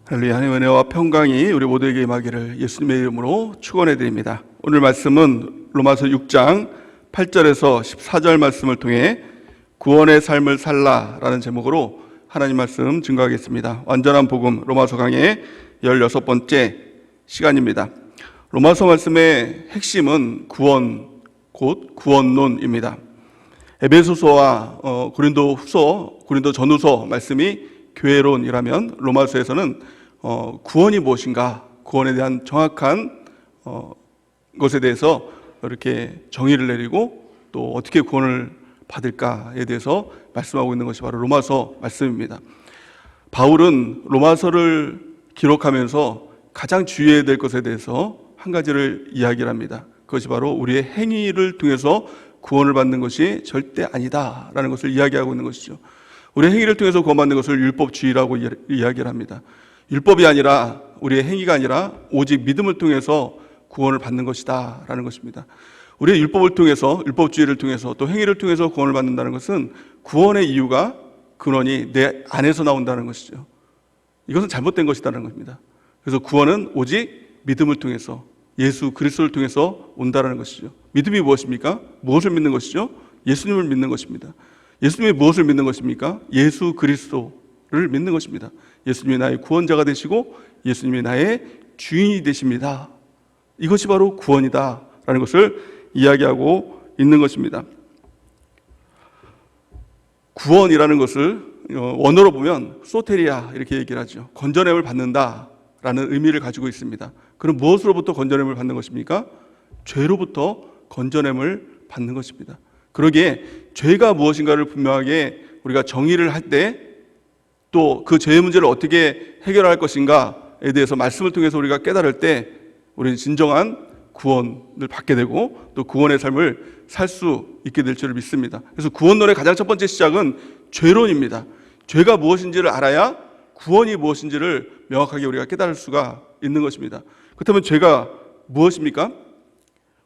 할렐루야. 하나님의 은혜와 평강이 우리 모두에게 임하기를 예수님의 이름으로 축원해 드립니다. 오늘 말씀은 로마서 6장 8절에서 14절 말씀을 통해 구원의 삶을 살라라는 제목으로 하나님 말씀 증거하겠습니다. 완전한 복음 로마서 강의 16번째 시간입니다. 로마서 말씀의 핵심은 구원, 곧 구원론입니다. 에베소서와 고린도 전후서 말씀이 교회론이라면 로마서에서는 구원이 무엇인가, 구원에 대한 정확한 것에 대해서 이렇게 정의를 내리고 또 어떻게 구원을 받을까에 대해서 말씀하고 있는 것이 바로 로마서 말씀입니다. 바울은 로마서를 기록하면서 가장 주의해야 될 것에 대해서 한 가지를 이야기를 합니다. 그것이 바로 우리의 행위를 통해서 구원을 받는 것이 절대 아니다라는 것을 이야기하고 있는 것이죠. 우리의 행위를 통해서 구원받는 것을 율법주의라고 이야기를 합니다. 율법이 아니라, 우리의 행위가 아니라 오직 믿음을 통해서 구원을 받는 것이다 라는 것입니다. 우리의 율법을 통해서, 율법주의를 통해서 또 행위를 통해서 구원을 받는다는 것은 구원의 이유가, 근원이 내 안에서 나온다는 것이죠. 이것은 잘못된 것이라는 겁니다. 그래서 구원은 오직 믿음을 통해서, 예수 그리스도를 통해서 온다는 것이죠. 믿음이 무엇입니까? 무엇을 믿는 것이죠? 예수님을 믿는 것입니다. 예수님이 무엇을 믿는 것입니까? 예수 그리스도를 믿는 것입니다. 예수님이 나의 구원자가 되시고 예수님이 나의 주인이 되십니다. 이것이 바로 구원이다라는 것을 이야기하고 있는 것입니다. 구원이라는 것을 원어로 보면 소테리아 이렇게 얘기를 하죠. 건져냄을 받는다라는 의미를 가지고 있습니다. 그럼 무엇으로부터 건져냄을 받는 것입니까? 죄로부터 건져냄을 받는 것입니다. 그러기에 죄가 무엇인가를 분명하게 우리가 정의를 할 때, 또 그 죄의 문제를 어떻게 해결할 것인가에 대해서 말씀을 통해서 우리가 깨달을 때 우리는 진정한 구원을 받게 되고 또 구원의 삶을 살 수 있게 될 줄을 믿습니다. 그래서 구원론의 가장 첫 번째 시작은 죄론입니다. 죄가 무엇인지를 알아야 구원이 무엇인지를 명확하게 우리가 깨달을 수가 있는 것입니다. 그렇다면 죄가 무엇입니까?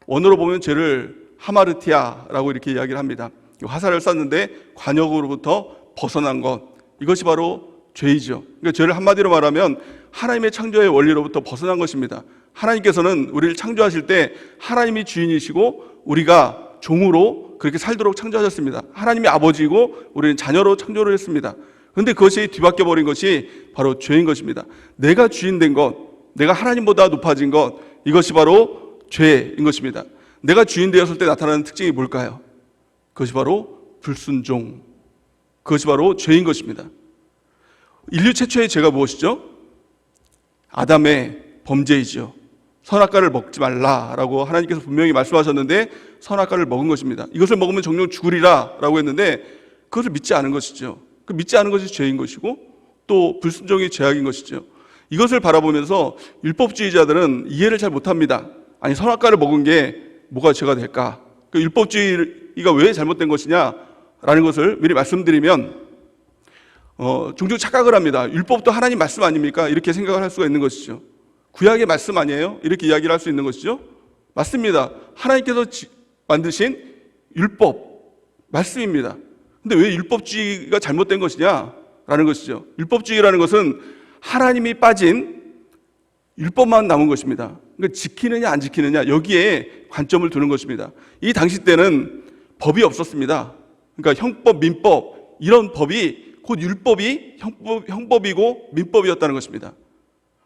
원어로 보면 죄를 하마르티아라고 이렇게 이야기를 합니다. 화살을 쐈는데 관역으로부터 벗어난 것, 이것이 바로 죄이죠. 그러니까 죄를 한마디로 말하면 하나님의 창조의 원리로부터 벗어난 것입니다. 하나님께서는 우리를 창조하실 때 하나님이 주인이시고 우리가 종으로 그렇게 살도록 창조하셨습니다. 하나님이 아버지이고 우리는 자녀로 창조를 했습니다. 그런데 그것이 뒤바뀌어 버린 것이 바로 죄인 것입니다. 내가 주인된 것, 내가 하나님보다 높아진 것, 이것이 바로 죄인 것입니다. 내가 주인 되었을 때 나타나는 특징이 뭘까요? 그것이 바로 불순종, 그것이 바로 죄인 것입니다. 인류 최초의 죄가 무엇이죠? 아담의 범죄이죠. 선악과를 먹지 말라라고 하나님께서 분명히 말씀하셨는데 선악과를 먹은 것입니다. 이것을 먹으면 정령 죽으리라 라고 했는데 그것을 믿지 않은 것이죠. 그 믿지 않은 것이 죄인 것이고 또 불순종이 죄악인 것이죠. 이것을 바라보면서 율법주의자들은 이해를 잘 못합니다. 아니, 선악과를 먹은 게 뭐가 죄가 될까? 그 율법주의가 왜 잘못된 것이냐라는 것을 미리 말씀드리면 종종 착각을 합니다. 율법도 하나님 말씀 아닙니까? 이렇게 생각을 할 수가 있는 것이죠. 구약의 말씀 아니에요? 이렇게 이야기를 할 수 있는 것이죠. 맞습니다. 하나님께서 만드신 율법 말씀입니다. 근데 왜 율법주의가 잘못된 것이냐라는 것이죠. 율법주의라는 것은 하나님이 빠진 율법만 남은 것입니다. 그러니까 지키느냐 안 지키느냐, 여기에 관점을 두는 것입니다. 이 당시 때는 법이 없었습니다. 그러니까 형법, 민법, 이런 법이 곧 율법이 형법이고 민법이었다는 것입니다.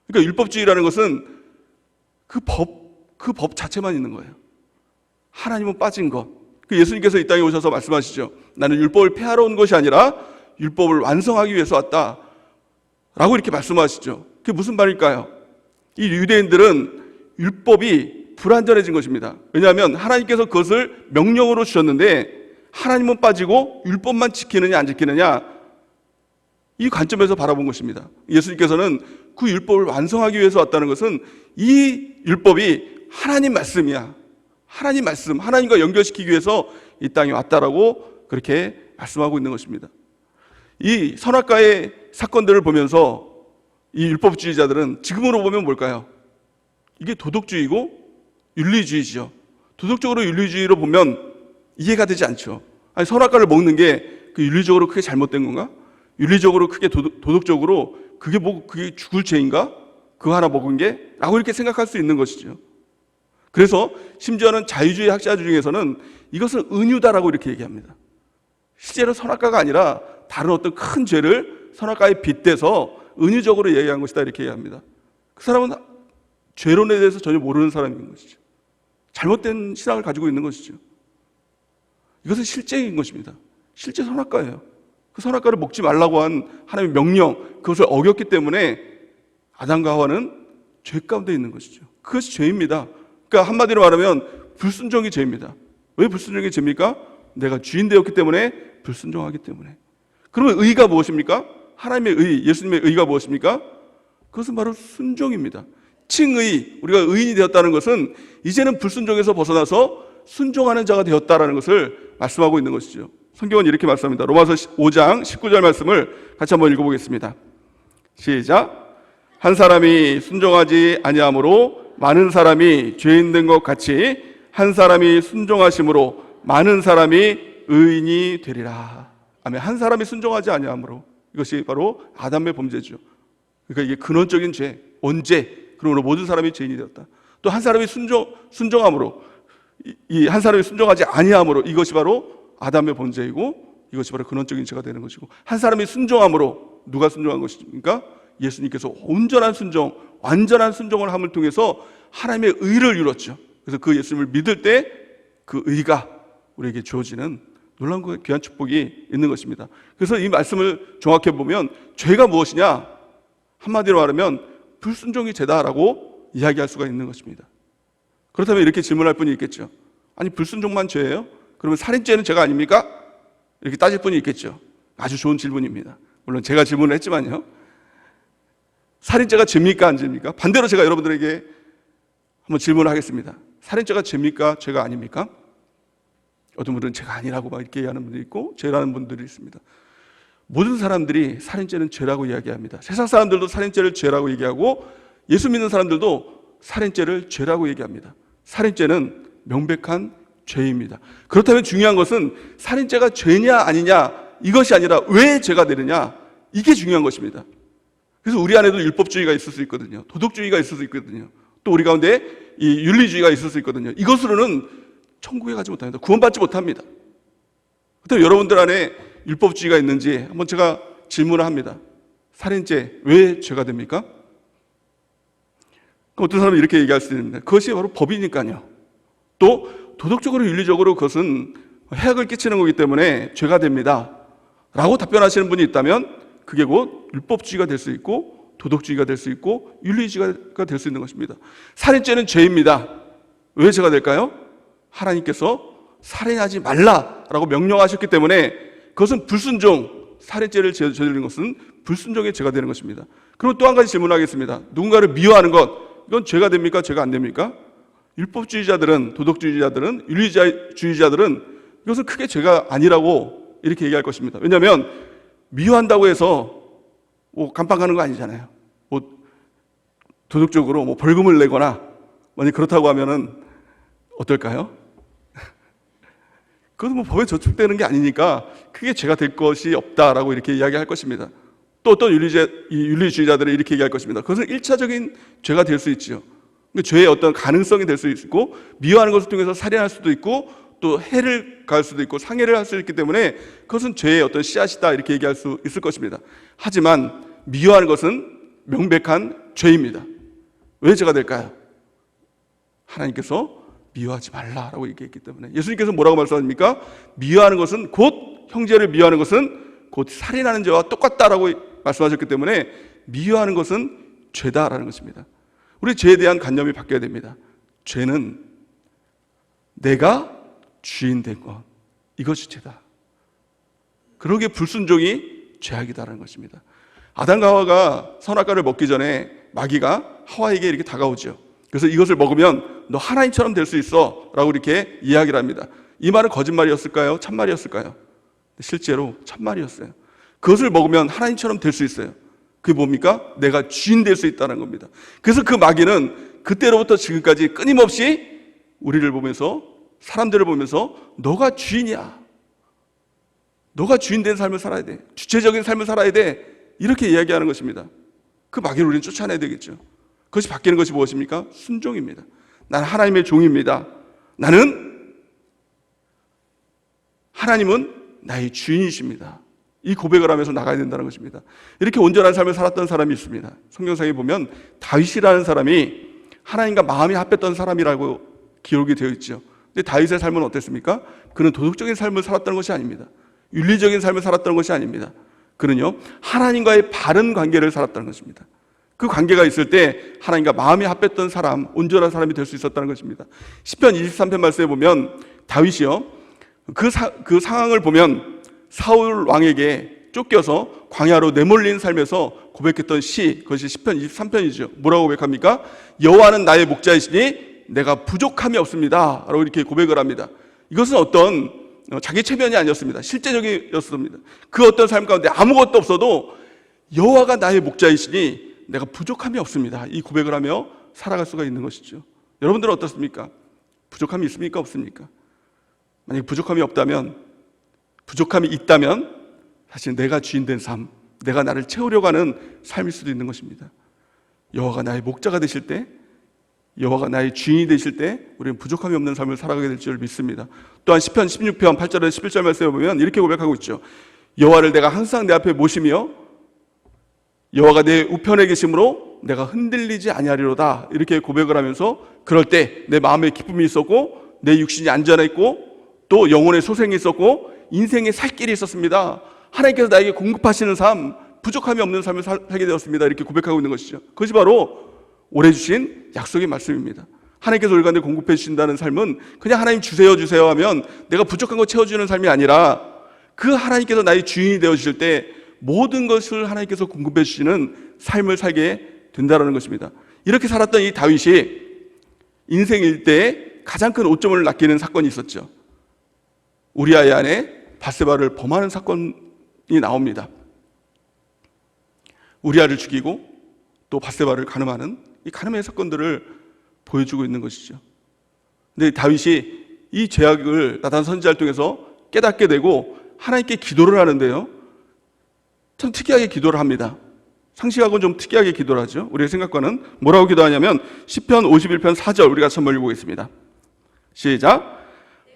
그러니까 율법주의라는 것은 그 법 자체만 있는 거예요. 하나님은 빠진 것. 예수님께서 이 땅에 오셔서 말씀하시죠. 나는 율법을 폐하러 온 것이 아니라 율법을 완성하기 위해서 왔다 라고 이렇게 말씀하시죠. 그게 무슨 말일까요? 이 유대인들은 율법이 불완전해진 것입니다. 왜냐하면 하나님께서 그것을 명령으로 주셨는데 하나님은 빠지고 율법만 지키느냐 안 지키느냐, 이 관점에서 바라본 것입니다. 예수님께서는 그 율법을 완성하기 위해서 왔다는 것은 이 율법이 하나님 말씀이야. 하나님 말씀, 하나님과 연결시키기 위해서 이 땅에 왔다라고 그렇게 말씀하고 있는 것입니다. 이 선악과의 사건들을 보면서 이 율법주의자들은 지금으로 보면 뭘까요? 이게 도덕주의고 윤리주의죠. 도덕적으로 윤리주의로 보면 이해가 되지 않죠. 아니, 선악과를 먹는 게 그 윤리적으로 크게 잘못된 건가? 윤리적으로 크게 도덕적으로 그게 죽을 죄인가? 그거 하나 먹은 게? 라고 이렇게 생각할 수 있는 것이죠. 그래서 심지어는 자유주의 학자들 중에서는 이것은 은유다라고 이렇게 얘기합니다. 실제로 선악과가 아니라 다른 어떤 큰 죄를 선악과에 빗대서 은유적으로 얘기한 것이다 이렇게 얘기합니다. 그 사람은 죄론에 대해서 전혀 모르는 사람인 것이죠. 잘못된 신앙을 가지고 있는 것이죠. 이것은 실제인 것입니다. 실제 선악과예요. 그 선악과를 먹지 말라고 한 하나님의 명령, 그것을 어겼기 때문에 아담과 하와는 죄 가운데 있는 것이죠. 그것이 죄입니다. 그러니까 한마디로 말하면 불순종이 죄입니다. 왜 불순종이 죄입니까? 내가 주인 되었기 때문에 불순종하기 때문에. 그러면 의가 무엇입니까? 하나님의 의, 예수님의 의가 무엇입니까? 그것은 바로 순종입니다. 칭의, 우리가 의인이 되었다는 것은 이제는 불순종에서 벗어나서 순종하는 자가 되었다는 것을 말씀하고 있는 것이죠. 성경은 이렇게 말씀합니다. 로마서 5장 19절 말씀을 같이 한번 읽어보겠습니다. 시작. 한 사람이 순종하지 아니함으로 많은 사람이 죄인 된 것 같이 한 사람이 순종하심으로 많은 사람이 의인이 되리라. 아멘. 한 사람이 순종하지 아니함으로, 이것이 바로 아담의 범죄죠. 그러니까 이게 근원적인 죄, 원죄, 그러므로 모든 사람이 죄인이 되었다. 또 한 사람이 순종함으로, 이 한 사람이 순종하지 아니함으로, 이것이 바로 아담의 범죄이고 이것이 바로 근원적인 죄가 되는 것이고, 한 사람이 순종함으로, 누가 순종한 것입니까? 예수님께서 온전한 순종, 완전한 순종을 함을 통해서 하나님의 의를 이뤘죠. 그래서 그 예수님을 믿을 때 그 의가 우리에게 주어지는 놀라운 귀한 축복이 있는 것입니다. 그래서 이 말씀을 종합해 보면 죄가 무엇이냐? 한마디로 말하면 불순종이 죄다라고 이야기할 수가 있는 것입니다. 그렇다면 이렇게 질문할 분이 있겠죠. 아니, 불순종만 죄예요? 그러면 살인죄는 죄가 아닙니까? 이렇게 따질 분이 있겠죠. 아주 좋은 질문입니다. 물론 제가 질문을 했지만요. 살인죄가 죄입니까? 안 죄입니까? 반대로 제가 여러분들에게 한번 질문을 하겠습니다. 살인죄가 죄입니까? 죄가 아닙니까? 어떤 분들은 죄가 아니라고 막 이렇게 얘기하는 분들이 있고 죄라는 분들이 있습니다. 모든 사람들이 살인죄는 죄라고 이야기합니다. 세상 사람들도 살인죄를 죄라고 얘기하고 예수 믿는 사람들도 살인죄를 죄라고 얘기합니다. 살인죄는 명백한 죄입니다. 그렇다면 중요한 것은 살인죄가 죄냐 아니냐 이것이 아니라 왜 죄가 되느냐, 이게 중요한 것입니다. 그래서 우리 안에도 율법주의가 있을 수 있거든요. 도덕주의가 있을 수 있거든요. 또 우리 가운데 이 윤리주의가 있을 수 있거든요. 이것으로는 천국에 가지 못합니다. 구원받지 못합니다. 그렇다면 여러분들 안에 율법주의가 있는지 한번 제가 질문을 합니다. 살인죄 왜 죄가 됩니까? 어떤 사람은 이렇게 얘기할 수 있습니다. 그것이 바로 법이니까요. 또 도덕적으로 윤리적으로 그것은 해악을 끼치는 거기 때문에 죄가 됩니다 라고 답변하시는 분이 있다면 그게 곧 율법주의가 될 수 있고 도덕주의가 될 수 있고 윤리주의가 될 수 있는 것입니다. 살인죄는 죄입니다. 왜 죄가 될까요? 하나님께서 살인하지 말라라고 명령하셨기 때문에 그것은 불순종, 살인죄를 저지르는 것은 불순종의 죄가 되는 것입니다. 그럼 또 한 가지 질문하겠습니다. 누군가를 미워하는 것, 이건 죄가 됩니까? 죄가 안 됩니까? 율법주의자들은, 도덕주의자들은, 윤리주의자들은 이것은 크게 죄가 아니라고 이렇게 얘기할 것입니다. 왜냐하면 미워한다고 해서 감방 가는 거 아니잖아요. 도덕적으로 벌금을 내거나 만약 그렇다고 하면은 어떨까요? 그것은 법에 저촉되는 게 아니니까 크게 죄가 될 것이 없다라고 이렇게 이야기할 것입니다. 또 어떤 윤리주의자들은 이렇게 얘기할 것입니다. 그것은 1차적인 죄가 될 수 있죠. 죄의 어떤 가능성이 될 수 있고 미워하는 것을 통해서 살인할 수도 있고 또 해를 가할 수도 있고 상해를 할 수 있기 때문에 그것은 죄의 어떤 씨앗이다 이렇게 얘기할 수 있을 것입니다. 하지만 미워하는 것은 명백한 죄입니다. 왜 죄가 될까요? 하나님께서 미워하지 말라라고 얘기했기 때문에. 예수님께서 뭐라고 말씀하십니까? 미워하는 것은 곧, 형제를 미워하는 것은 곧 살인하는 죄와 똑같다라고 말씀하셨기 때문에 미워하는 것은 죄다라는 것입니다. 우리 죄에 대한 관념이 바뀌어야 됩니다. 죄는 내가 주인 된 것, 이것이 죄다. 그러기에 불순종이 죄악이다라는 것입니다. 아담과 하와가 선악과를 먹기 전에 마귀가 하와에게 이렇게 다가오죠. 그래서 이것을 먹으면 너 하나님처럼 될 수 있어 라고 이렇게 이야기를 합니다. 이 말은 거짓말이었을까요? 참말이었을까요? 실제로 참말이었어요. 그것을 먹으면 하나님처럼 될 수 있어요. 그게 뭡니까? 내가 주인 될 수 있다는 겁니다. 그래서 그 마귀는 그때로부터 지금까지 끊임없이 우리를 보면서, 사람들을 보면서 너가 주인이야, 너가 주인된 삶을 살아야 돼. 주체적인 삶을 살아야 돼. 이렇게 이야기하는 것입니다. 그 마귀를 우리는 쫓아내야 되겠죠. 그것이 바뀌는 것이 무엇입니까? 순종입니다. 나는 하나님의 종입니다. 하나님은 나의 주인이십니다. 이 고백을 하면서 나가야 된다는 것입니다. 이렇게 온전한 삶을 살았던 사람이 있습니다. 성경상에 보면 다윗이라는 사람이 하나님과 마음이 합했던 사람이라고 기록이 되어 있죠. 근데 다윗의 삶은 어땠습니까? 그는 도덕적인 삶을 살았다는 것이 아닙니다. 윤리적인 삶을 살았다는 것이 아닙니다. 그는요, 하나님과의 바른 관계를 살았다는 것입니다. 그 관계가 있을 때 하나님과 마음이 합했던 사람, 온전한 사람이 될 수 있었다는 것입니다. 시편 23편 말씀에 보면 다윗이요, 그 상황을 보면 사울 왕에게 쫓겨서 광야로 내몰린 삶에서 고백했던 시, 그것이 시편 23편이죠. 뭐라고 고백합니까? 여호와는 나의 목자이시니 내가 부족함이 없습니다 라고 이렇게 고백을 합니다. 이것은 어떤 자기 체면이 아니었습니다. 실제적이었습니다. 그 어떤 삶 가운데 아무것도 없어도 여호와가 나의 목자이시니 내가 부족함이 없습니다, 이 고백을 하며 살아갈 수가 있는 것이죠. 여러분들은 어떻습니까? 부족함이 있습니까? 없습니까? 만약에 부족함이 있다면 사실 내가 주인된 삶, 내가 나를 채우려고 하는 삶일 수도 있는 것입니다. 여호와가 나의 목자가 되실 때, 여호와가 나의 주인이 되실 때 우리는 부족함이 없는 삶을 살아가게 될 줄 믿습니다. 또한 시편 16편 8절에서 11절 말씀에 보면 이렇게 고백하고 있죠. 여호와를 내가 항상 내 앞에 모시며 여호와가 내 우편에 계심으로 내가 흔들리지 아니하리로다, 이렇게 고백을 하면서 그럴 때 내 마음에 기쁨이 있었고 내 육신이 안전했고 또 영혼의 소생이 있었고 인생의 살 길이 있었습니다. 하나님께서 나에게 공급하시는 삶, 부족함이 없는 삶을 살게 되었습니다, 이렇게 고백하고 있는 것이죠. 그것이 바로 올해 주신 약속의 말씀입니다. 하나님께서 우리 가운데 공급해 주신다는 삶은 그냥 하나님 주세요 하면 내가 부족한 거 채워주는 삶이 아니라 그 하나님께서 나의 주인이 되어주실 때 모든 것을 하나님께서 공급해 주시는 삶을 살게 된다는 것입니다. 이렇게 살았던 이 다윗이 인생 일대에 가장 큰 오점을 낚이는 사건이 있었죠. 우리아의 아내 밧세바를 범하는 사건이 나옵니다. 우리아를 죽이고 또 밧세바를 간음하는 이 간음의 사건들을 보여주고 있는 것이죠. 근데 다윗이 이 죄악을 나단 선지자를 통해서 깨닫게 되고 하나님께 기도를 하는데요, 참 특이하게 기도를 합니다. 상식하고는 좀 특이하게 기도를 하죠. 우리의 생각과는. 뭐라고 기도하냐면 시편 51편 4절 우리가 한번 읽어보겠습니다. 시작.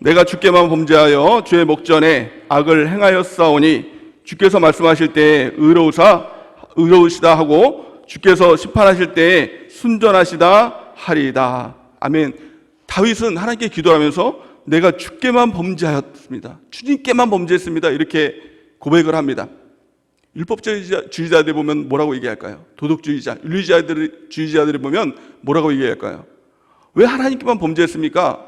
내가 주께만 범죄하여 주의 목전에 악을 행하였사오니 주께서 말씀하실 때에 의로우시다 하고 주께서 심판하실 때에 순전하시다 하리이다. 아멘. 다윗은 하나님께 기도하면서 내가 주께만 범죄하였습니다, 주님께만 범죄했습니다, 이렇게 고백을 합니다. 율법주의자들이 보면 뭐라고 얘기할까요? 도덕주의자, 윤리주의자들이 보면 뭐라고 얘기할까요? 왜 하나님께만 범죄했습니까?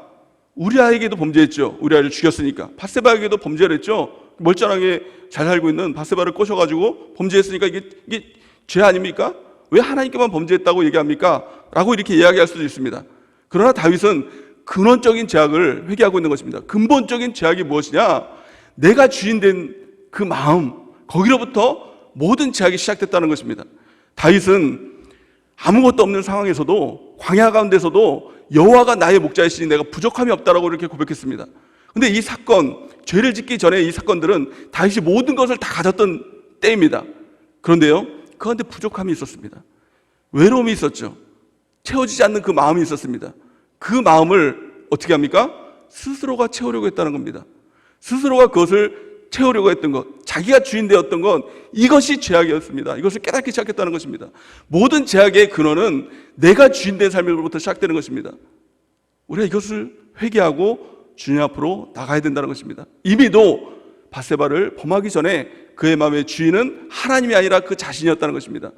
우리아에게도 범죄했죠. 우리아를 죽였으니까. 밧세바에게도 범죄를 했죠. 멀쩡하게 잘 살고 있는 밧세바를 꼬셔가지고 범죄했으니까 이게 죄 아닙니까? 왜 하나님께만 범죄했다고 얘기합니까? 라고 이렇게 이야기할 수도 있습니다. 그러나 다윗은 근원적인 죄악을 회개하고 있는 것입니다. 근본적인 죄악이 무엇이냐? 내가 주인된 그 마음, 거기로부터 모든 죄악이 시작됐다는 것입니다. 다윗은 아무것도 없는 상황에서도, 광야 가운데서도 여호와가 나의 목자이시니 내가 부족함이 없다라고 이렇게 고백했습니다. 근데 이 사건, 죄를 짓기 전에 이 사건들은 다윗이 모든 것을 다 가졌던 때입니다. 그런데요, 그 가운데 부족함이 있었습니다. 외로움이 있었죠. 채워지지 않는 그 마음이 있었습니다. 그 마음을 어떻게 합니까? 스스로가 채우려고 했다는 겁니다. 스스로가 그것을 채우려고 했던 것, 자기가 주인 되었던 것, 이것이 죄악이었습니다. 이것을 깨닫기 시작했다는 것입니다. 모든 죄악의 근원은 내가 주인 된 삶으로부터 시작되는 것입니다. 우리가 이것을 회개하고 주님 앞으로 나가야 된다는 것입니다. 이미도 밧세바를 범하기 전에 그의 마음의 주인은 하나님이 아니라 그 자신이었다는 것입니다.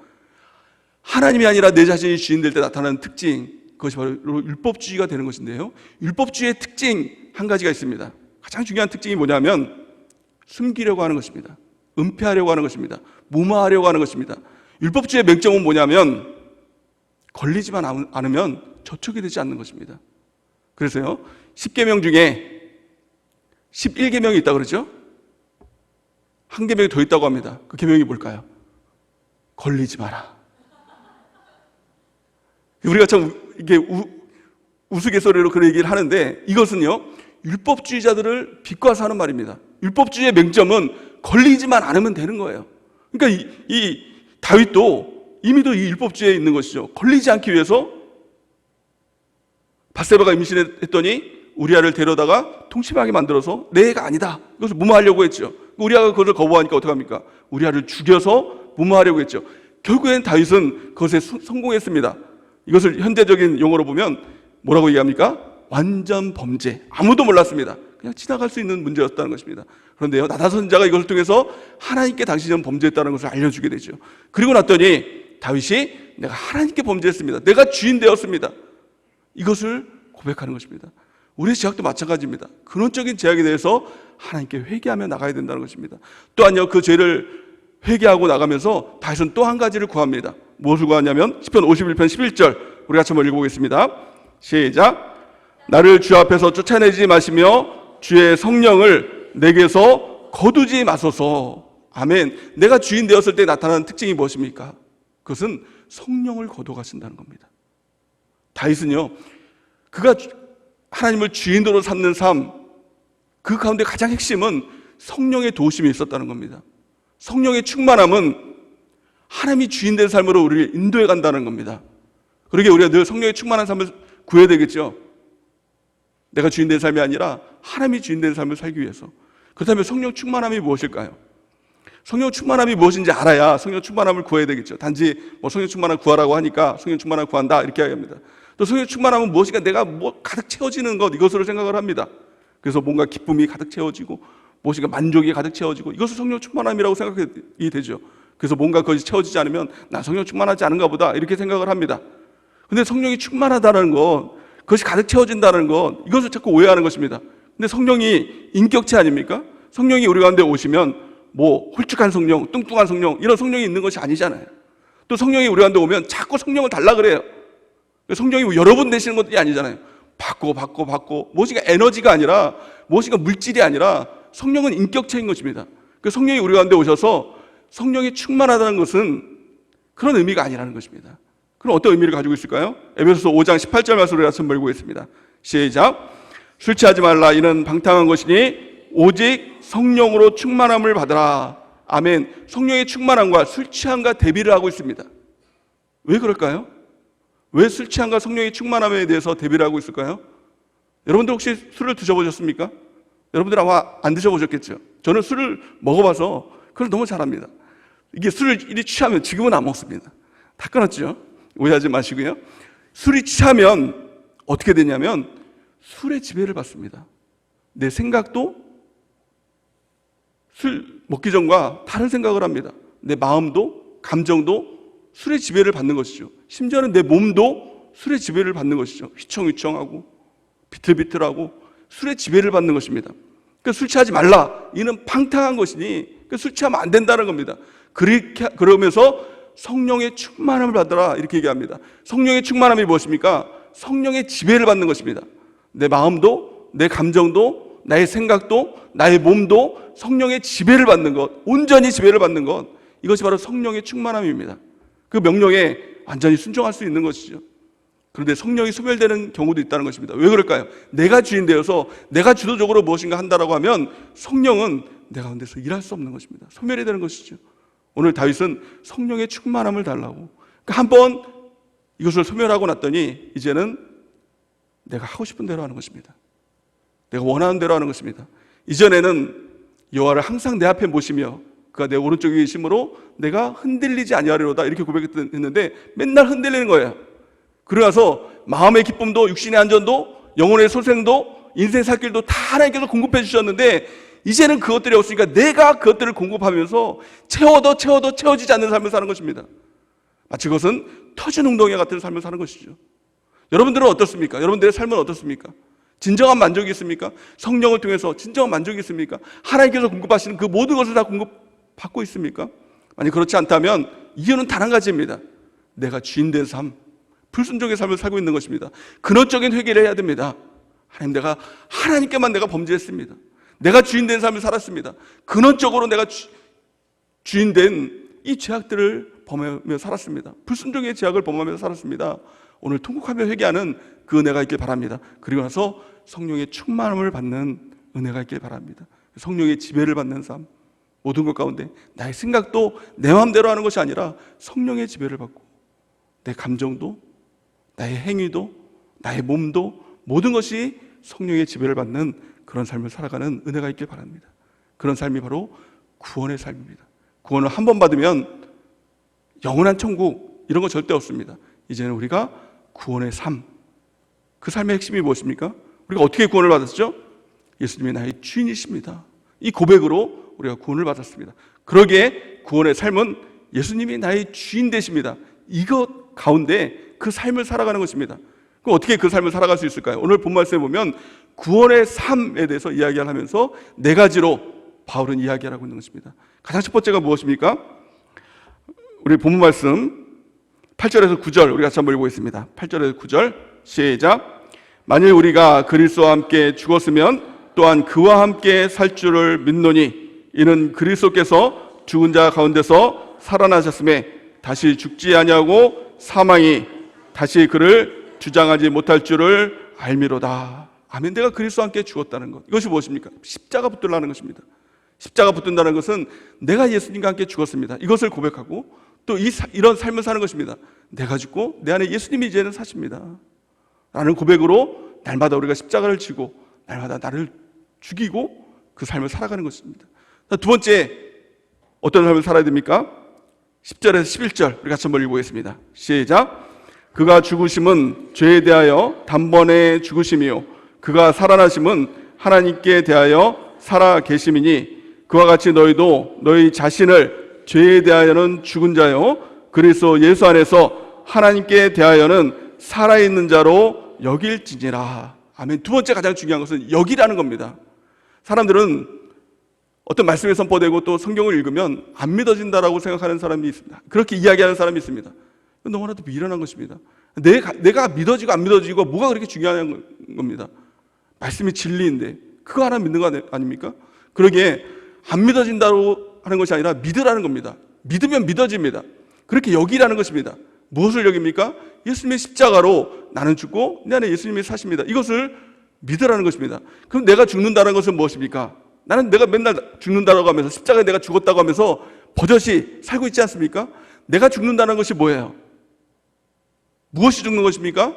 하나님이 아니라 내 자신이 주인 될 때 나타나는 특징, 그것이 바로 율법주의가 되는 것인데요, 율법주의의 특징 한 가지가 있습니다. 가장 중요한 특징이 뭐냐면 숨기려고 하는 것입니다. 은폐하려고 하는 것입니다. 무마하려고 하는 것입니다. 율법주의의 맹점은 뭐냐면 걸리지만 않으면 저촉이 되지 않는 것입니다. 그래서요, 10계명 중에 11계명이 있다고 그러죠? 한 계명이 더 있다고 합니다. 그 계명이 뭘까요? 걸리지 마라. 우리가 참 이게 우스갯소리로 그런 얘기를 하는데, 이것은요 율법주의자들을 비꼬아서 하는 말입니다. 율법주의의 맹점은 걸리지만 않으면 되는 거예요. 그러니까 이 다윗도 이미도 이 율법주의에 있는 것이죠. 걸리지 않기 위해서 밧세바가 임신했더니 우리아를 데려다가 통치하게 만들어서 내 애가 아니다, 이것을 무마하려고 했죠. 우리아가 그것을 거부하니까 어떡합니까? 우리아를 죽여서 무마하려고 했죠. 결국엔 다윗은 그것에 성공했습니다. 이것을 현대적인 용어로 보면 뭐라고 얘기합니까? 완전 범죄. 아무도 몰랐습니다. 그냥 지나갈 수 있는 문제였다는 것입니다. 그런데요, 나단 선지자가 이것을 통해서 하나님께 당신은 범죄했다는 것을 알려주게 되죠. 그리고 났더니 다윗이 내가 하나님께 범죄했습니다, 내가 주인 되었습니다, 이것을 고백하는 것입니다. 우리의 죄악도 마찬가지입니다. 근원적인 죄악에 대해서 하나님께 회개하며 나가야 된다는 것입니다. 또한요, 그 죄를 회개하고 나가면서 다윗은 또 한 가지를 구합니다. 무엇을 구하냐면 시편 51편 11절 우리 같이 한번 읽어보겠습니다. 시작. 나를 주 앞에서 쫓아내지 마시며 주의 성령을 내게서 거두지 마소서. 아멘. 내가 주인 되었을 때 나타나는 특징이 무엇입니까? 그것은 성령을 거둬가신다는 겁니다. 다윗은요, 그가 하나님을 주인으로 삼는 삶, 그 가운데 가장 핵심은 성령의 도우심이 있었다는 겁니다. 성령의 충만함은 하나님이 주인 된 삶으로 우리를 인도해 간다는 겁니다. 그러게 우리가 늘 성령의 충만한 삶을 구해야 되겠죠. 내가 주인 된 삶이 아니라 하나님이 주인 된 삶을 살기 위해서. 그렇다면 성령 충만함이 무엇일까요? 성령 충만함이 무엇인지 알아야 성령 충만함을 구해야 되겠죠. 단지 성령 충만함 구하라고 하니까 성령 충만함 구한다 이렇게 합니다. 또 성령 충만함은 무엇인가, 내가 가득 채워지는 것, 이것으로 생각을 합니다. 그래서 뭔가 기쁨이 가득 채워지고 무엇인가 만족이 가득 채워지고, 이것을 성령 충만함이라고 생각이 되죠. 그래서 뭔가 그것이 채워지지 않으면 나 성령 충만하지 않은가 보다 이렇게 생각을 합니다. 근데 성령이 충만하다는 것, 그것이 가득 채워진다는 것, 이것을 자꾸 오해하는 것입니다. 근데 성령이 인격체 아닙니까? 성령이 우리 가운데 오시면 홀쭉한 성령, 뚱뚱한 성령, 이런 성령이 있는 것이 아니잖아요. 또 성령이 우리 가운데 오면 자꾸 성령을 달라 그래요. 성령이 여러 분 되시는 것들이 아니잖아요. 받고 무엇인가 에너지가 아니라, 무엇인가 물질이 아니라 성령은 인격체인 것입니다. 성령이 우리 가운데 오셔서 성령이 충만하다는 것은 그런 의미가 아니라는 것입니다. 그럼 어떤 의미를 가지고 있을까요? 에베소서 5장 18절 말씀으로 같이 한번 읽어보겠습니다. 시작. 술 취하지 말라, 이는 방탕한 것이니 오직 성령으로 충만함을 받으라. 아멘. 성령의 충만함과 술 취함과 대비를 하고 있습니다. 왜 그럴까요? 왜 술 취함과 성령의 충만함에 대해서 대비를 하고 있을까요? 여러분들 혹시 술을 드셔보셨습니까? 여러분들 아마 안 드셔보셨겠죠. 저는 술을 먹어봐서 그걸 너무 잘합니다. 이게 술을 이리 취하면, 지금은 안 먹습니다. 다 끊었죠. 오해하지 마시고요. 술이 취하면 어떻게 되냐면 술의 지배를 받습니다. 내 생각도 술 먹기 전과 다른 생각을 합니다. 내 마음도, 감정도 술의 지배를 받는 것이죠. 심지어는 내 몸도 술의 지배를 받는 것이죠. 휘청휘청하고 비틀비틀하고 술의 지배를 받는 것입니다. 그러니까 술 취하지 말라, 이는 방탕한 것이니, 그러니까 술 취하면 안 된다는 겁니다. 그러면서 성령의 충만함을 받으라 이렇게 얘기합니다. 성령의 충만함이 무엇입니까? 성령의 지배를 받는 것입니다. 내 마음도, 내 감정도, 나의 생각도, 나의 몸도 성령의 지배를 받는 것, 온전히 지배를 받는 것, 이것이 바로 성령의 충만함입니다. 그 명령에 완전히 순종할 수 있는 것이죠. 그런데 성령이 소멸되는 경우도 있다는 것입니다. 왜 그럴까요? 내가 주인 되어서 내가 주도적으로 무엇인가 한다라고 하면 성령은 내 가운데서 일할 수 없는 것입니다. 소멸이 되는 것이죠. 오늘 다윗은 성령의 충만함을 달라고, 그러니까 한번 이것을 소멸하고 났더니 이제는 내가 하고 싶은 대로 하는 것입니다. 내가 원하는 대로 하는 것입니다. 이전에는 여호와를 항상 내 앞에 모시며 그가 내 오른쪽에 계심으로 내가 흔들리지 아니하리로다 이렇게 고백했는데 맨날 흔들리는 거예요. 그러나서 마음의 기쁨도, 육신의 안전도, 영혼의 소생도, 인생 살 길도 다 하나님께서 공급해 주셨는데 이제는 그것들이 없으니까 내가 그것들을 공급하면서 채워도 채워지지 않는 삶을 사는 것입니다. 마치 그것은 터진 웅덩이 같은 삶을 사는 것이죠. 여러분들은 어떻습니까? 여러분들의 삶은 어떻습니까? 진정한 만족이 있습니까? 성령을 통해서 진정한 만족이 있습니까? 하나님께서 공급하시는 그 모든 것을 다 공급받고 있습니까? 만약 그렇지 않다면 이유는 단 한 가지입니다. 내가 주인된 삶, 불순종의 삶을 살고 있는 것입니다. 근원적인 회개를 해야 됩니다. 하나님, 내가 하나님께만 내가 범죄했습니다. 내가 주인된 삶을 살았습니다. 근원적으로 내가 주인된 이 죄악들을 범하며 살았습니다. 불순종의 죄악을 범하며 살았습니다. 오늘 통곡하며 회개하는 그 은혜가 있길 바랍니다. 그리고 나서 성령의 충만함을 받는 은혜가 있길 바랍니다. 성령의 지배를 받는 삶, 모든 것 가운데 나의 생각도 내 마음대로 하는 것이 아니라 성령의 지배를 받고 내 감정도, 나의 행위도, 나의 몸도 모든 것이 성령의 지배를 받는 그런 삶을 살아가는 은혜가 있길 바랍니다. 그런 삶이 바로 구원의 삶입니다. 구원을 한 번 받으면 영원한 천국 이런 거 절대 없습니다. 이제는 우리가 구원의 삶, 그 삶의 핵심이 무엇입니까? 우리가 어떻게 구원을 받았죠? 예수님이 나의 주인이십니다. 이 고백으로 우리가 구원을 받았습니다. 그러기에 구원의 삶은 예수님이 나의 주인 되십니다. 이것 가운데 그 삶을 살아가는 것입니다. 그럼 어떻게 그 삶을 살아갈 수 있을까요? 오늘 본 말씀에 보면 구원의 삶에 대해서 이야기를 하면서 네 가지로 바울은 이야기를 하고 있는 것입니다. 가장 첫 번째가 무엇입니까? 우리 본문 말씀 8절에서 9절 우리 같이 한번 읽어보겠습니다. 8절에서 9절 시작. 만일 우리가 그리스도와 함께 죽었으면 또한 그와 함께 살 줄을 믿노니 이는 그리스도께서 죽은 자 가운데서 살아나셨음에 다시 죽지 아니하고 사망이 다시 그를 주장하지 못할 줄을 알미로다. 아멘. 내가 그리스도와 함께 죽었다는 것, 이것이 무엇입니까? 십자가 붙들라는 것입니다. 십자가 붙든다는 것은 내가 예수님과 함께 죽었습니다, 이것을 고백하고 또 이런 삶을 사는 것입니다. 내가 죽고 내 안에 예수님이 이제는 사십니다 라는 고백으로 날마다 우리가 십자가를 지고 날마다 나를 죽이고 그 삶을 살아가는 것입니다. 두 번째, 어떤 삶을 살아야 됩니까? 10절에서 11절 우리 같이 한번 읽어보겠습니다. 시작. 그가 죽으심은 죄에 대하여 단번에 죽으심이요 그가 살아나심은 하나님께 대하여 살아 계심이니 그와 같이 너희도 너희 자신을 죄에 대하여는 죽은 자요 그리스도 예수 안에서 하나님께 대하여는 살아있는 자로 여길지니라. 아멘. 두 번째 가장 중요한 것은 여기라는 겁니다. 사람들은 어떤 말씀이 선포되고 또 성경을 읽으면 안 믿어진다라고 생각하는 사람이 있습니다. 그렇게 이야기하는 사람이 있습니다. 너무나도 미련한 것입니다. 내가 믿어지고 안 믿어지고 뭐가 그렇게 중요한 겁니다. 말씀이 진리인데 그거 하나 믿는 거 아닙니까? 그러기에 안 믿어진다고 하는 것이 아니라 믿으라는 겁니다. 믿으면 믿어집니다. 그렇게 여기라는 것입니다. 무엇을 여깁니까? 예수님의 십자가로 나는 죽고 내 안에 예수님이 사십니다. 이것을 믿으라는 것입니다. 그럼 내가 죽는다는 것은 무엇입니까? 나는 내가 맨날 죽는다고 하면서 십자가에 내가 죽었다고 하면서 버젓이 살고 있지 않습니까? 내가 죽는다는 것이 뭐예요? 무엇이 죽는 것입니까?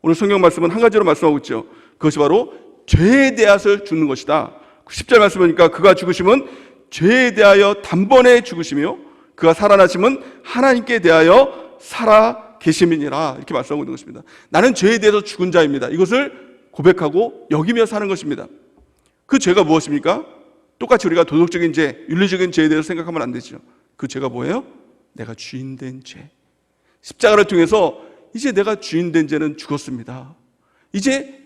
오늘 성경 말씀은 한 가지로 말씀하고 있죠. 그것이 바로 죄에 대해서 죽는 것이다. 10절 말씀 보니까 그가 죽으심은 죄에 대하여 단번에 죽으시며 그가 살아나심은 하나님께 대하여 살아 계심이니라. 이렇게 말씀하고 있는 것입니다. 나는 죄에 대해서 죽은 자입니다. 이것을 고백하고 여기며 사는 것입니다. 그 죄가 무엇입니까? 똑같이 우리가 도덕적인 죄, 윤리적인 죄에 대해서 생각하면 안 되죠. 그 죄가 뭐예요? 내가 주인된 죄. 십자가를 통해서 이제 내가 주인된 죄는 죽었습니다. 이제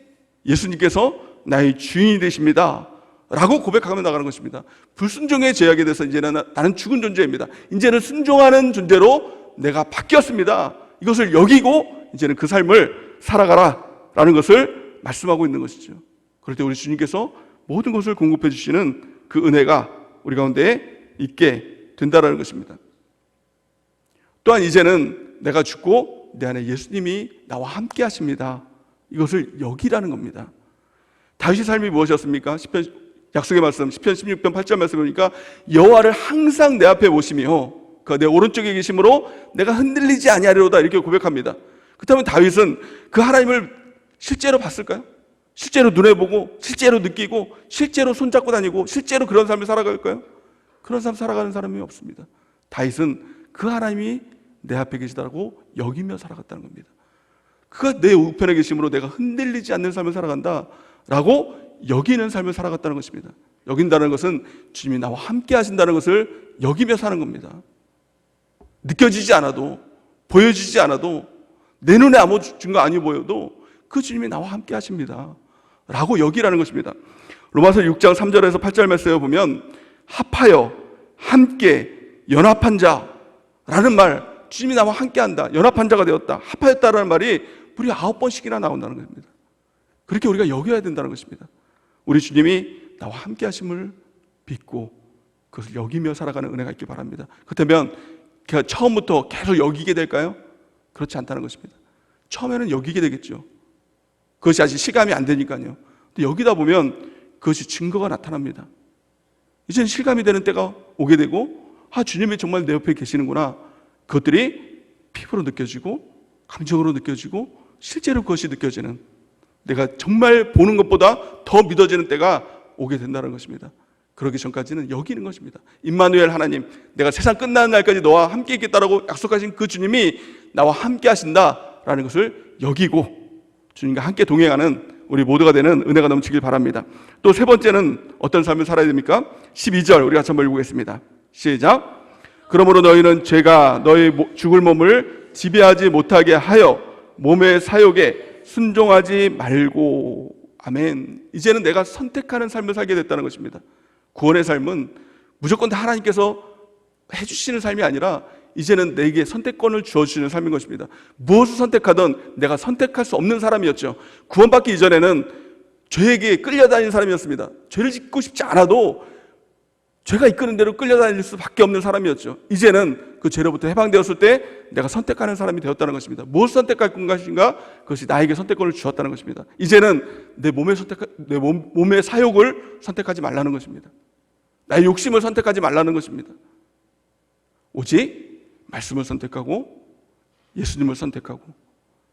예수님께서 나의 주인이 되십니다 라고 고백하며 나가는 것입니다. 불순종의 죄악에 대해서 이제는 나는 죽은 존재입니다. 이제는 순종하는 존재로 내가 바뀌었습니다. 이것을 여기고 이제는 그 삶을 살아가라 라는 것을 말씀하고 있는 것이죠. 그럴 때 우리 주님께서 모든 것을 공급해 주시는 그 은혜가 우리 가운데 있게 된다는 것입니다. 또한 이제는 내가 죽고 내 안에 예수님이 나와 함께 하십니다. 이것을 여기라는 겁니다. 다윗의 삶이 무엇이었습니까? 약속의 말씀 10편 16편 8절 말씀 보니까 여호와를 항상 내 앞에 모시며 그 내 오른쪽에 계심으로 내가 흔들리지 아니하리로다 이렇게 고백합니다. 그렇다면 다윗은 그 하나님을 실제로 봤을까요? 실제로 눈에 보고 실제로 느끼고 실제로 손잡고 다니고 실제로 그런 삶을 살아갈까요? 그런 삶 살아가는 사람이 없습니다. 다윗은 그 하나님이 내 앞에 계시다고 여기며 살아갔다는 겁니다. 그가 내 우편에 계심으로 내가 흔들리지 않는 삶을 살아간다 라고 여기는 삶을 살아갔다는 것입니다. 여긴다는 것은 주님이 나와 함께 하신다는 것을 여기며 사는 겁니다. 느껴지지 않아도 보여지지 않아도 내 눈에 아무 증거 아니 보여도 그 주님이 나와 함께 하십니다 라고 여기라는 것입니다. 로마서 6장 3절에서 8절 말씀에 보면 합하여 함께 연합한 자라는 말, 주님이 나와 함께 한다, 연합한 자가 되었다, 합하였다라는 말이 무려 9번씩이나 나온다는 겁니다. 그렇게 우리가 여겨야 된다는 것입니다. 우리 주님이 나와 함께 하심을 믿고 그것을 여기며 살아가는 은혜가 있길 바랍니다. 그렇다면 그가 처음부터 계속 여기게 될까요? 그렇지 않다는 것입니다. 처음에는 여기게 되겠죠. 그것이 아직 시감이 안 되니까요. 근데 여기다 보면 그것이 증거가 나타납니다. 이제는 실감이 되는 때가 오게 되고, 주님이 정말 내 옆에 계시는구나. 그것들이 피부로 느껴지고 감정으로 느껴지고 실제로 그것이 느껴지는, 내가 정말 보는 것보다 더 믿어지는 때가 오게 된다는 것입니다. 그러기 전까지는 여기 있는 것입니다. 임마누엘 하나님, 내가 세상 끝나는 날까지 너와 함께 있겠다라고 약속하신 그 주님이 나와 함께 하신다라는 것을 여기고 주님과 함께 동행하는 우리 모두가 되는 은혜가 넘치길 바랍니다. 또 세 번째는 어떤 삶을 살아야 됩니까? 12절 우리 같이 한번 읽어보겠습니다. 시작. 그러므로 너희는 죄가 너희 죽을 몸을 지배하지 못하게 하여 몸의 사욕에 순종하지 말고. 아멘. 이제는 내가 선택하는 삶을 살게 됐다는 것입니다. 구원의 삶은 무조건 다 하나님께서 해주시는 삶이 아니라 이제는 내게 선택권을 주어주시는 삶인 것입니다. 무엇을 선택하든 내가 선택할 수 없는 사람이었죠. 구원받기 이전에는 죄에게 끌려다니는 사람이었습니다. 죄를 짓고 싶지 않아도 죄가 이끄는 대로 끌려다닐 수밖에 없는 사람이었죠. 이제는 그 죄로부터 해방되었을 때 내가 선택하는 사람이 되었다는 것입니다. 무엇을 선택할 것인가? 그것이 나에게 선택권을 주었다는 것입니다. 이제는 내 몸의 사욕을 선택하지 말라는 것입니다. 나의 욕심을 선택하지 말라는 것입니다. 오직 말씀을 선택하고 예수님을 선택하고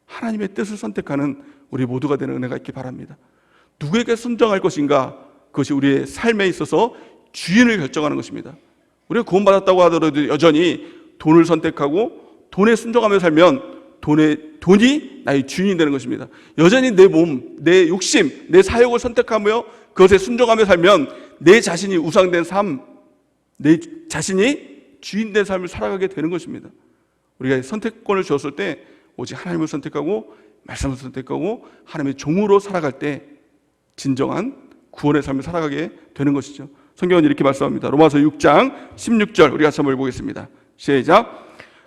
하나님의 뜻을 선택하는 우리 모두가 되는 은혜가 있기 바랍니다. 누구에게 순종할 것인가? 그것이 우리의 삶에 있어서 주인을 결정하는 것입니다. 우리가 구원받았다고 하더라도 여전히 돈을 선택하고 돈에 순종하며 살면 돈이 나의 주인이 되는 것입니다. 여전히 내 몸, 내 욕심, 내 사욕을 선택하며 그것에 순종하며 살면 내 자신이 우상된 삶, 내 자신이 주인된 삶을 살아가게 되는 것입니다. 우리가 선택권을 주었을 때 오직 하나님을 선택하고 말씀을 선택하고 하나님의 종으로 살아갈 때 진정한 구원의 삶을 살아가게 되는 것이죠. 성경은 이렇게 말씀합니다. 로마서 6장 16절 우리 같이 한번 읽어보겠습니다. 시작.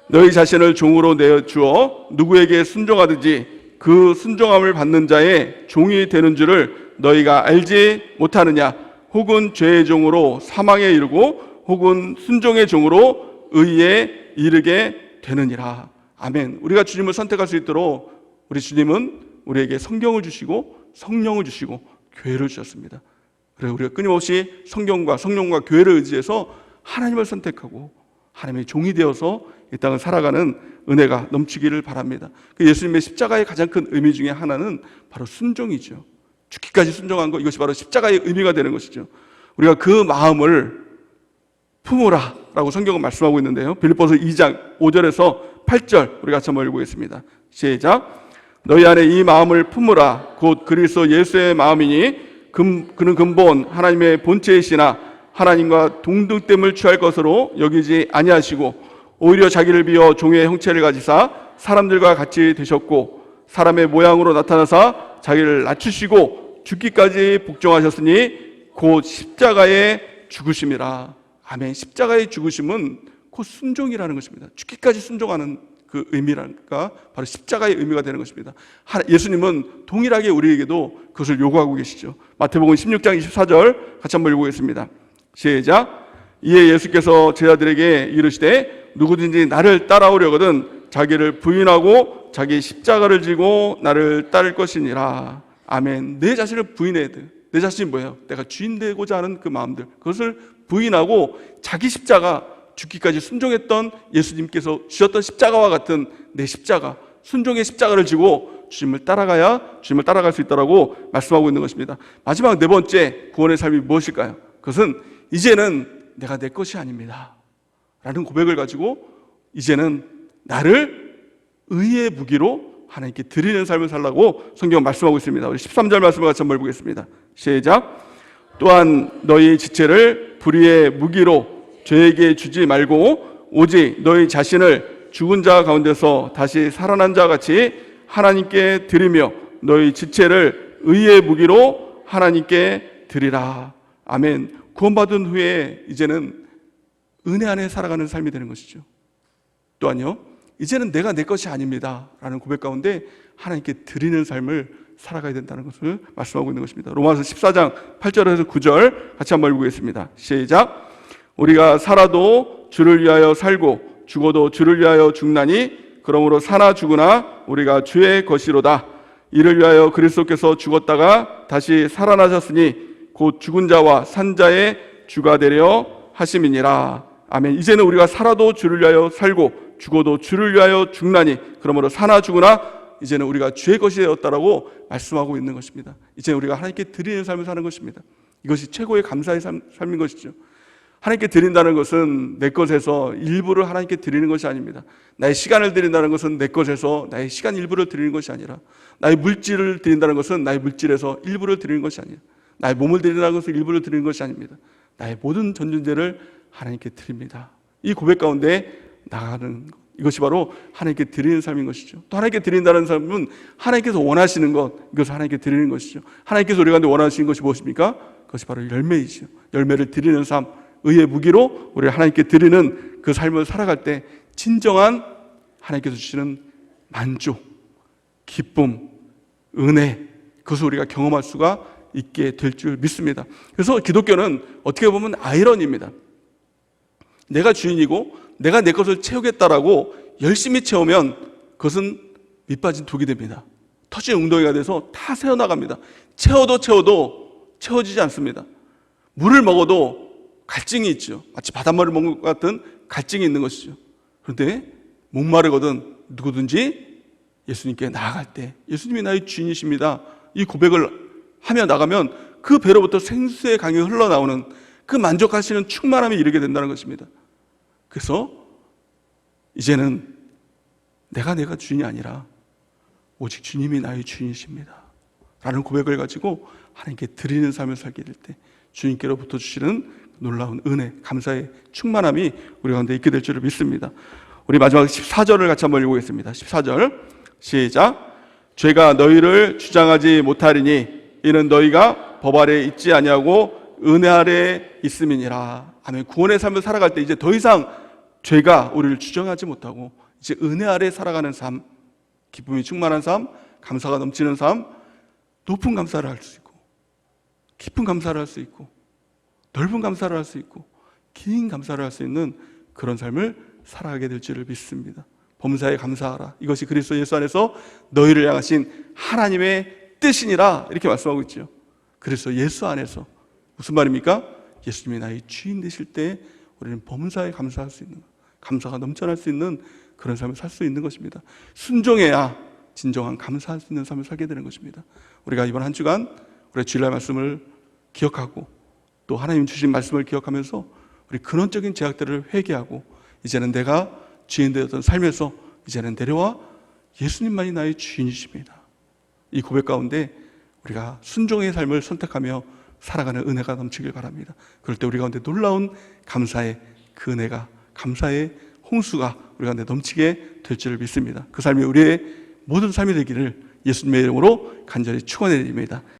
너희 자신을 종으로 내어주어 누구에게 순종하든지 그 순종함을 받는 자의 종이 되는 줄을 너희가 알지 못하느냐? 혹은 죄의 종으로 사망에 이르고 혹은 순종의 종으로 의에 이르게 되느니라. 아멘. 우리가 주님을 선택할 수 있도록 우리 주님은 우리에게 성경을 주시고 성령을 주시고 교회를 주셨습니다. 그래서 우리가 끊임없이 성경과 성령과 교회를 의지해서 하나님을 선택하고 하나님의 종이 되어서 이 땅을 살아가는 은혜가 넘치기를 바랍니다. 예수님의 십자가의 가장 큰 의미 중에 하나는 바로 순종이죠. 죽기까지 순종한 것, 이것이 바로 십자가의 의미가 되는 것이죠. 우리가 그 마음을 품으라 라고 성경은 말씀하고 있는데요. 빌립보서 2장 5절에서 8절 우리 같이 한번 읽어보겠습니다. 시작. 너희 안에 이 마음을 품으라. 곧 그리스도 예수의 마음이니 그는 근본 하나님의 본체이시나 하나님과 동등됨을 취할 것으로 여기지 아니하시고 오히려 자기를 비어 종의 형체를 가지사 사람들과 같이 되셨고 사람의 모양으로 나타나사 자기를 낮추시고 죽기까지 복종하셨으니 곧 십자가의 죽으심이라. 아멘. 십자가의 죽으심은 곧 순종이라는 것입니다. 죽기까지 순종하는 그 의미랄까, 바로 십자가의 의미가 되는 것입니다. 예수님은 동일하게 우리에게도 그것을 요구하고 계시죠. 마태복음 16장 24절 같이 한번 읽어보겠습니다. 시작. 이에 예수께서 제자들에게 이르시되 누구든지 나를 따라오려거든 자기를 부인하고 자기 십자가를 지고 나를 따를 것이니라. 아멘. 내 자신을 부인해야 돼. 내 자신이 뭐예요? 내가 주인 되고자 하는 그 마음들, 그것을 부인하고 자기 십자가, 죽기까지 순종했던 예수님께서 주셨던 십자가와 같은 내 십자가, 순종의 십자가를 지고 주님을 따라가야 주님을 따라갈 수 있다라고 말씀하고 있는 것입니다. 마지막 네 번째 구원의 삶이 무엇일까요? 그것은 이제는 내가 내 것이 아닙니다 라는 고백을 가지고 이제는 나를 의의 무기로 하나님께 드리는 삶을 살라고 성경은 말씀하고 있습니다. 우리 13절 말씀을 같이 한번 보겠습니다. 시작. 또한 너희 지체를 불의의 무기로 죄에게 주지 말고 오직 너희 자신을 죽은 자 가운데서 다시 살아난 자 같이 하나님께 드리며 너희 지체를 의의 무기로 하나님께 드리라. 아멘. 구원받은 후에 이제는 은혜 안에 살아가는 삶이 되는 것이죠. 또한요, 이제는 내가 내 것이 아닙니다 라는 고백 가운데 하나님께 드리는 삶을 살아가야 된다는 것을 말씀하고 있는 것입니다. 로마서 14장 8절에서 9절 같이 한번 읽어보겠습니다. 시작. 우리가 살아도 주를 위하여 살고 죽어도 주를 위하여 죽나니 그러므로 사나 죽으나 우리가 주의 것이로다. 이를 위하여 그리스도께서 죽었다가 다시 살아나셨으니 곧 죽은 자와 산 자의 주가 되려 하심이니라. 아멘. 이제는 우리가 살아도 주를 위하여 살고 죽어도 주를 위하여 죽나니 그러므로 사나 죽으나 이제는 우리가 주의 것이 되었다라고 말씀하고 있는 것입니다. 이제 우리가 하나님께 드리는 삶을 사는 것입니다. 이것이 최고의 감사의 삶인 것이죠. 하나님께 드린다는 것은 내 것에서 일부를 하나님께 드리는 것이 아닙니다. 나의 시간을 드린다는 것은 내 것에서 나의 시간 일부를 드리는 것이 아니라, 나의 물질을 드린다는 것은 나의 물질에서 일부를 드리는 것이 아니라, 나의 몸을 드린다는 것은 일부를 드리는 것이 아닙니다. 나의 모든 전존재를 하나님께 드립니다. 이 고백 가운데 나가는 것, 이것이 바로 하나님께 드리는 삶인 것이죠. 또 하나님께 드린다는 삶은 하나님께서 원하시는 것, 이것을 하나님께 드리는 것이죠. 하나님께서 우리 가운데 원하시는 것이 무엇입니까? 그것이 바로 열매이죠. 열매를 드리는 삶, 의의 무기로 우리 하나님께 드리는 그 삶을 살아갈 때 진정한 하나님께서 주시는 만족, 기쁨, 은혜, 그것을 우리가 경험할 수가 있게 될 줄 믿습니다. 그래서 기독교는 어떻게 보면 아이러니입니다. 내가 주인이고 내가 내 것을 채우겠다라고 열심히 채우면 그것은 밑빠진 독이 됩니다. 터진 웅덩이가 돼서 다 새어나갑니다. 채워도 채워지지 않습니다. 물을 먹어도 갈증이 있죠. 마치 바닷물을 먹는 것 같은 갈증이 있는 것이죠. 그런데 목마르거든 누구든지 예수님께 나아갈 때 예수님이 나의 주인이십니다, 이 고백을 하며 나가면 그 배로부터 생수의 강이 흘러나오는 그 만족하시는 충만함에 이르게 된다는 것입니다. 그래서 이제는 내가 주인이 아니라 오직 주님이 나의 주인이십니다 라는 고백을 가지고 하나님께 드리는 삶을 살게 될 때 주님께로부터 주시는 놀라운 은혜, 감사의 충만함이 우리 가운데 있게 될 줄을 믿습니다. 우리 마지막 14절을 같이 한번 읽어보겠습니다. 14절 시작. 죄가 너희를 주장하지 못하리니 이는 너희가 법 아래 있지 아니하고 은혜 아래 있음이니라. 아멘. 구원의 삶을 살아갈 때 이제 더 이상 죄가 우리를 주장하지 못하고 이제 은혜 아래 살아가는 삶, 기쁨이 충만한 삶, 감사가 넘치는 삶, 높은 감사를 할 수 있고 깊은 감사를 할 수 있고 넓은 감사를 할 수 있고 긴 감사를 할 수 있는 그런 삶을 살아가게 될 줄을 믿습니다. 범사에 감사하라. 이것이 그리스도 예수 안에서 너희를 향하신 하나님의 뜻이니라 이렇게 말씀하고 있죠. 그래서 예수 안에서 무슨 말입니까? 예수님이 나의 주인 되실 때 우리는 범사에 감사할 수 있는, 감사가 넘쳐날 수 있는 그런 삶을 살 수 있는 것입니다. 순종해야 진정한 감사할 수 있는 삶을 살게 되는 것입니다. 우리가 이번 한 주간 우리의 주일날 말씀을 기억하고 또 하나님 주신 말씀을 기억하면서 우리 근원적인 죄악들을 회개하고 이제는 내가 주인 되었던 삶에서 이제는 내려와 예수님만이 나의 주인이십니다. 이 고백 가운데 우리가 순종의 삶을 선택하며 살아가는 은혜가 넘치길 바랍니다. 그럴 때 우리 가운데 놀라운 감사의 그 은혜가, 감사의 홍수가 우리 가운데 넘치게 될 줄을 믿습니다. 그 삶이 우리의 모든 삶이 되기를 예수님의 이름으로 간절히 축원해 드립니다.